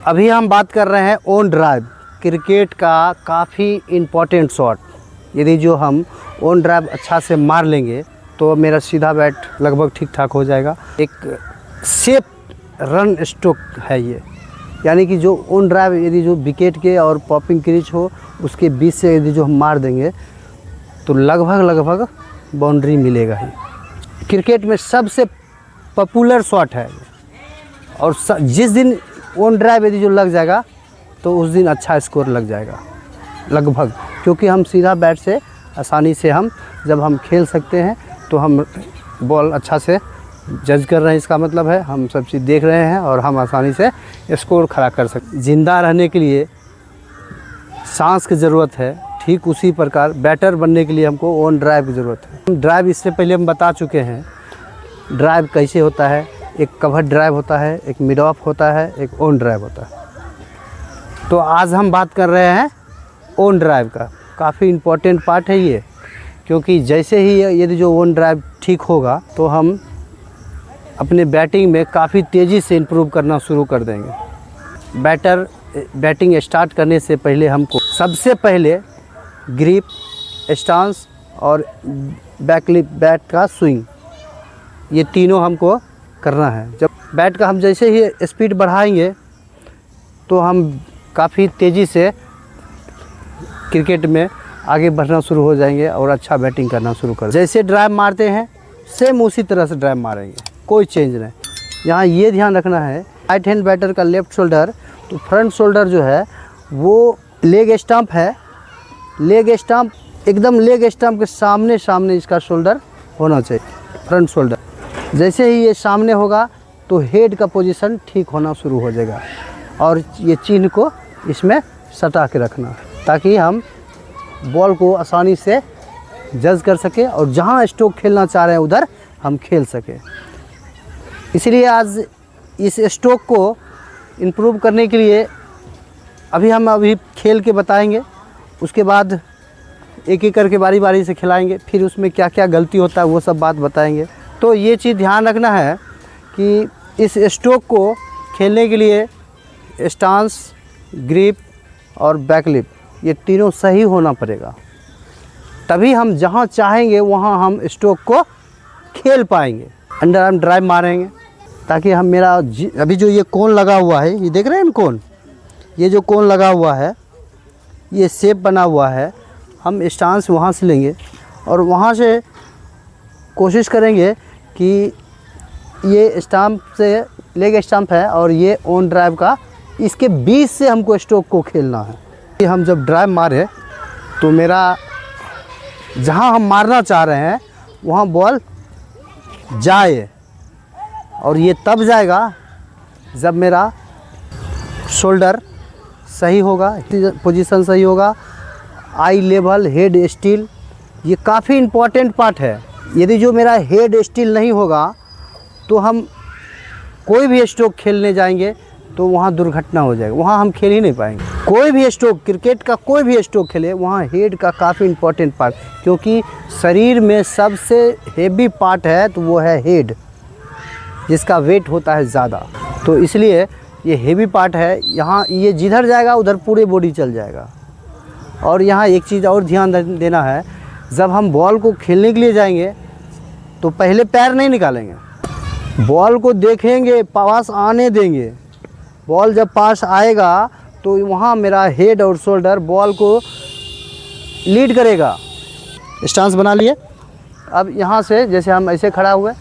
अभी हम बात कर रहे हैं ऑन ड्राइव क्रिकेट का काफ़ी इम्पोर्टेंट शॉट। यदि जो हम ऑन ड्राइव अच्छा से मार लेंगे तो मेरा सीधा बैट लगभग ठीक ठाक हो जाएगा। एक सेफ रन स्ट्रोक है ये, यानी कि जो ऑन ड्राइव यदि जो विकेट के और पॉपिंग क्रीज हो उसके बीच से यदि जो हम मार देंगे तो लगभग बाउंड्री मिलेगा ही। क्रिकेट में सबसे पॉपुलर शॉट है और जिस दिन ऑन ड्राइव यदि जो लग जाएगा तो उस दिन अच्छा स्कोर लग जाएगा लगभग, क्योंकि हम सीधा बैट से आसानी से हम जब हम खेल सकते हैं तो हम बॉल अच्छा से जज कर रहे हैं, इसका मतलब है हम सब चीज़ देख रहे हैं और हम आसानी से स्कोर खड़ा कर सकते हैं। ज़िंदा रहने के लिए सांस की ज़रूरत है, ठीक उसी प्रकार बैटर बनने के लिए हमको ऑन ड्राइव की ज़रूरत है। ड्राइव इससे पहले हम बता चुके हैं ड्राइव कैसे होता है। एक कवर ड्राइव होता है, एक मिड ऑफ होता है, एक ऑन ड्राइव होता है। तो आज हम बात कर रहे हैं ऑन ड्राइव का। काफ़ी इम्पोर्टेंट पार्ट है ये, क्योंकि जैसे ही यदि जो ऑन ड्राइव ठीक होगा तो हम अपने बैटिंग में काफ़ी तेज़ी से इम्प्रूव करना शुरू कर देंगे। बैटिंग स्टार्ट करने से पहले हमको सबसे पहले ग्रिप, स्टांस और बैट का स्विंग, ये तीनों हमको करना है। जब बैट का हम जैसे ही स्पीड बढ़ाएंगे तो हम काफ़ी तेज़ी से क्रिकेट में आगे बढ़ना शुरू हो जाएंगे और अच्छा बैटिंग करना शुरू कर। जैसे ड्राइव मारते हैं सेम उसी तरह से ड्राइव मारेंगे, कोई चेंज नहीं। यहाँ ये ध्यान रखना है राइट हैंड बैटर का लेफ़्ट शोल्डर, तो फ्रंट शोल्डर जो है वो लेग स्टंप है। लेग स्टंप एकदम लेग स्टंप के सामने इसका शोल्डर होना चाहिए, फ्रंट शोल्डर। जैसे ही ये सामने होगा तो हेड का पोजीशन ठीक होना शुरू हो जाएगा और ये चिन्ह को इसमें सटा के रखना ताकि हम बॉल को आसानी से जज कर सके और जहाँ स्ट्रोक खेलना चाह रहे हैं उधर हम खेल सके। इसलिए आज इस स्ट्रोक को इम्प्रूव करने के लिए अभी खेल के बताएंगे, उसके बाद एक एक करके बारी बारी से खिलाएंगे, फिर उसमें क्या क्या गलती होता है वो सब बात बताएंगे। तो ये चीज़ ध्यान रखना है कि इस स्ट्रोक को खेलने के लिए स्टांस, ग्रिप और बैकलिप ये तीनों सही होना पड़ेगा, तभी हम जहाँ चाहेंगे वहाँ हम स्ट्रोक को खेल पाएंगे। अंडर आर्म ड्राइव मारेंगे ताकि हम अभी जो ये कोन लगा हुआ है, ये देख रहे हैं ना कोन, ये जो कोन लगा हुआ है ये शेप बना हुआ है। हम स्टांस वहाँ से लेंगे और वहाँ से कोशिश करेंगे कि ये स्टंप से लेग स्टंप है और ये ऑन ड्राइव का, इसके बीच से हमको स्ट्रोक को खेलना है। कि हम जब ड्राइव मारे तो मेरा जहाँ हम मारना चाह रहे हैं वहाँ बॉल जाए, और ये तब जाएगा जब मेरा शोल्डर सही होगा, पोजीशन सही होगा, आई लेवल, हेड स्टिल, ये काफ़ी इम्पोर्टेंट पार्ट है। यदि जो मेरा हेड स्टिल नहीं होगा तो हम कोई भी स्ट्रोक खेलने जाएंगे तो वहाँ दुर्घटना हो जाएगी, वहाँ हम खेल ही नहीं पाएंगे। कोई भी स्ट्रोक, क्रिकेट का कोई भी स्ट्रोक खेले वहाँ हेड का काफ़ी इम्पोर्टेंट पार्ट, क्योंकि शरीर में सबसे हेवी पार्ट है तो वो है हेड, जिसका वेट होता है ज़्यादा। तो इसलिए ये हेवी पार्ट है, यहाँ ये जिधर जाएगा उधर पूरे बॉडी चल जाएगा। और यहाँ एक चीज़ और ध्यान देना है, जब हम बॉल को खेलने के लिए जाएंगे तो पहले पैर नहीं निकालेंगे, बॉल को देखेंगे, पास आने देंगे। बॉल जब पास आएगा तो वहाँ मेरा हेड और शोल्डर बॉल को लीड करेगा। स्टांस बना लिए, अब यहाँ से जैसे हम ऐसे खड़ा हुए,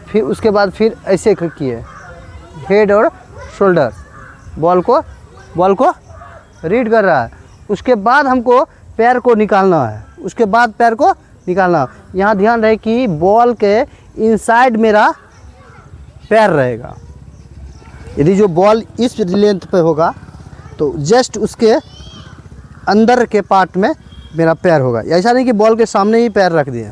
फिर उसके बाद फिर ऐसे किए, हेड और शोल्डर बॉल को रीड कर रहा है। उसके बाद हमको पैर को निकालना है, उसके बाद पैर को निकालना। यहाँ ध्यान रहे कि बॉल के इनसाइड मेरा पैर रहेगा। यदि जो बॉल इस लेंथ पे होगा तो जस्ट उसके अंदर के पार्ट में मेरा पैर होगा। ऐसा नहीं कि बॉल के सामने ही पैर रख दिए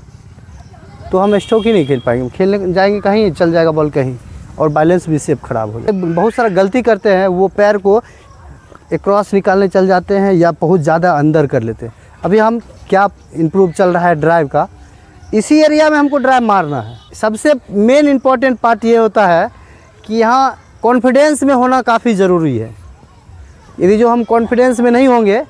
तो हम स्ट्रोक ही नहीं खेल पाएंगे, खेलने जाएंगे कहीं चल जाएगा बॉल कहीं और बैलेंस भी सेफ खराब हो जाएगा। बहुत सारा गलती करते हैं, वो पैर को एक क्रॉस निकालने चल जाते हैं या बहुत ज़्यादा अंदर कर लेते हैं। अभी हम क्या इम्प्रूव चल रहा है ड्राइव का, इसी एरिया में हमको ड्राइव मारना है। सबसे मेन इम्पॉर्टेंट पार्ट ये होता है कि यहाँ कॉन्फिडेंस में होना काफ़ी ज़रूरी है। यदि जो हम कॉन्फिडेंस में नहीं होंगे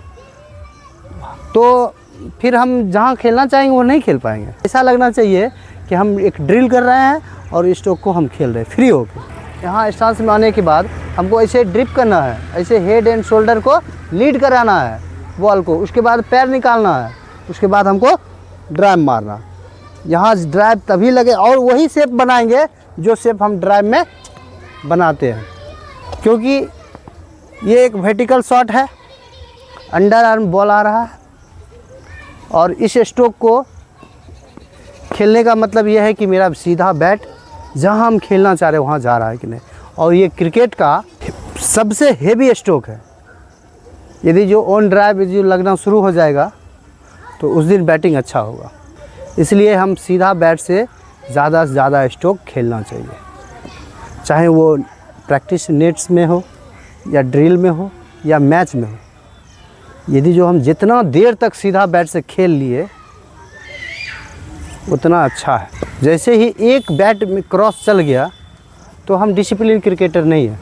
तो फिर हम जहाँ खेलना चाहेंगे वो नहीं खेल पाएंगे। ऐसा लगना चाहिए कि हम एक ड्रिल कर रहे हैं और स्ट्रोक को हम खेल रहे हैं फ्री होकर। यहाँ स्टांस में आने के बाद हमको ऐसे ड्रिप करना है, ऐसे हेड एंड शोल्डर को लीड कराना है बॉल को, उसके बाद पैर निकालना है, उसके बाद हमको ड्राइव मारना। यहाँ ड्राइव तभी लगे और वही शेप बनाएंगे जो शेप हम ड्राइव में बनाते हैं, क्योंकि ये एक वर्टिकल शॉट है, अंडर आर्म बॉल आ रहा है और इस स्ट्रोक को खेलने का मतलब यह है कि मेरा सीधा बैट जहां हम खेलना चाह रहे हैं वहाँ जा रहा है कि नहीं। और ये क्रिकेट का सबसे हेवी स्ट्रोक है। यदि जो ऑन ड्राइव जो लगना शुरू हो जाएगा तो उस दिन बैटिंग अच्छा होगा। इसलिए हम सीधा बैट से ज़्यादा से ज़्यादा स्ट्रोक खेलना चाहिए, चाहे वो प्रैक्टिस नेट्स में हो या ड्रिल में हो या मैच में हो। यदि जो हम जितना देर तक सीधा बैट से खेल लिए उतना अच्छा है। जैसे ही एक बैट में क्रॉस चल गया तो हम डिसिप्लिन क्रिकेटर नहीं है।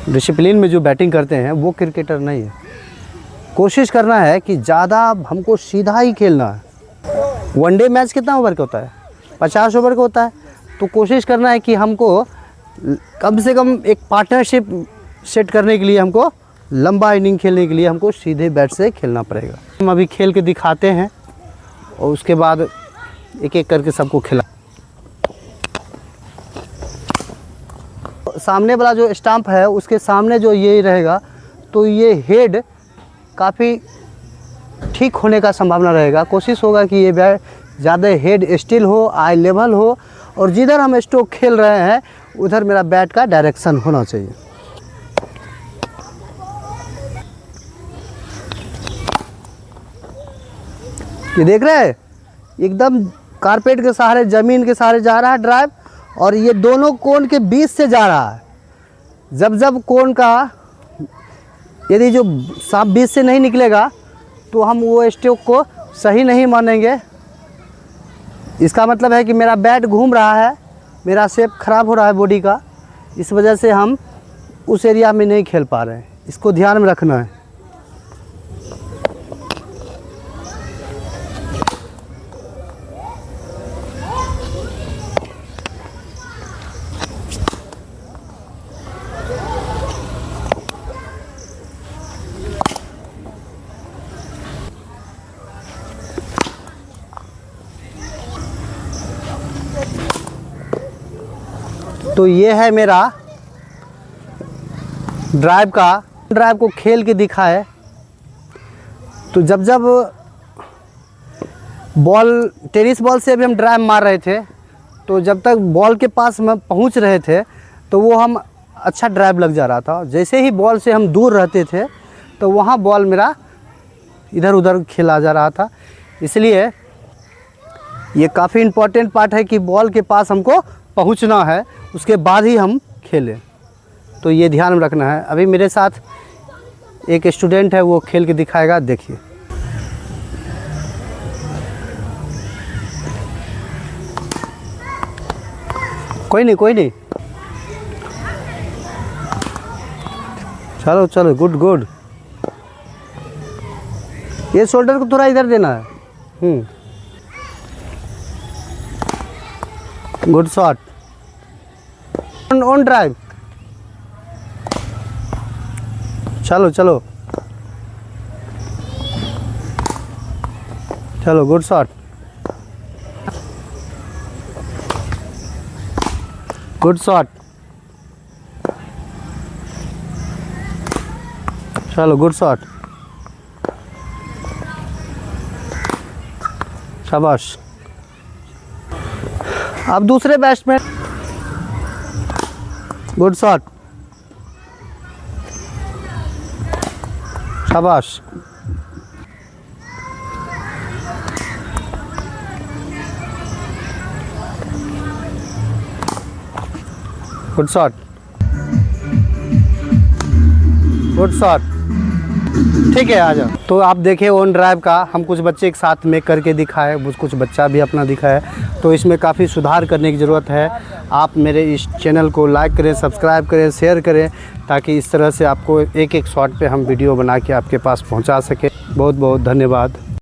डिसिप्लिन में जो बैटिंग करते हैं वो क्रिकेटर नहीं है। कोशिश करना है कि ज़्यादा हमको सीधा ही खेलना है। वनडे मैच कितना ओवर का होता है? 50 ओवर का होता है। तो कोशिश करना है कि हमको कम से कम एक पार्टनरशिप सेट करने के लिए हमको लंबा इनिंग खेलने के लिए हमको सीधे बैट से खेलना पड़ेगा। हम अभी खेल के दिखाते हैं और उसके बाद एक एक करके सबको खिला। सामने वाला जो स्टंप है उसके सामने जो ये रहेगा तो ये हेड काफ़ी ठीक होने का संभावना रहेगा। कोशिश होगा कि ये बैट ज़्यादा हेड स्टिल हो, आई लेवल हो और जिधर हम स्ट्रोक खेल रहे हैं उधर मेरा बैट का डायरेक्शन होना चाहिए। ये देख रहे हैं एकदम कारपेट के सहारे, ज़मीन के सहारे जा रहा है ड्राइव और ये दोनों कोन के बीच से जा रहा है। जब जब कोन का यदि जो सांप बीच से नहीं निकलेगा तो हम वो स्ट्रोक को सही नहीं मानेंगे। इसका मतलब है कि मेरा बैट घूम रहा है, मेरा शेप ख़राब हो रहा है बॉडी का, इस वजह से हम उस एरिया में नहीं खेल पा रहे हैं। इसको ध्यान में रखना है। तो ये है मेरा ड्राइव को खेल के दिखाए। तो जब जब बॉल टेनिस बॉल से भी हम ड्राइव मार रहे थे तो जब तक बॉल के पास हम पहुंच रहे थे तो वो हम अच्छा ड्राइव लग जा रहा था। जैसे ही बॉल से हम दूर रहते थे तो वहाँ बॉल मेरा इधर उधर खेला जा रहा था। इसलिए ये काफ़ी इम्पोर्टेंट पार्ट है कि बॉल के पास हमको पहुंचना है, उसके बाद ही हम खेलें। तो ये ध्यान में रखना है। अभी मेरे साथ एक स्टूडेंट है, वो खेल के दिखाएगा, देखिए। कोई नहीं। चलो चलो, गुड गुड। ये शोल्डर को थोड़ा इधर देना है। Good shot. On drive. चलो चलो चलो, गुड शॉट। Good shot. चलो, गुड शॉट। शाबाश। अब दूसरे बैट्समैन। Good shot. शाबाश। Good shot. Good shot. ठीक है, आ जाओ। तो आप देखें ऑन ड्राइव का हम कुछ बच्चे एक साथ में करके दिखाए, कुछ बच्चा भी अपना दिखाए, तो इसमें काफ़ी सुधार करने की ज़रूरत है। आप मेरे इस चैनल को लाइक करें, सब्सक्राइब करें, शेयर करें, ताकि इस तरह से आपको एक एक शॉट पे हम वीडियो बना के आपके पास पहुंचा सकें। बहुत बहुत धन्यवाद।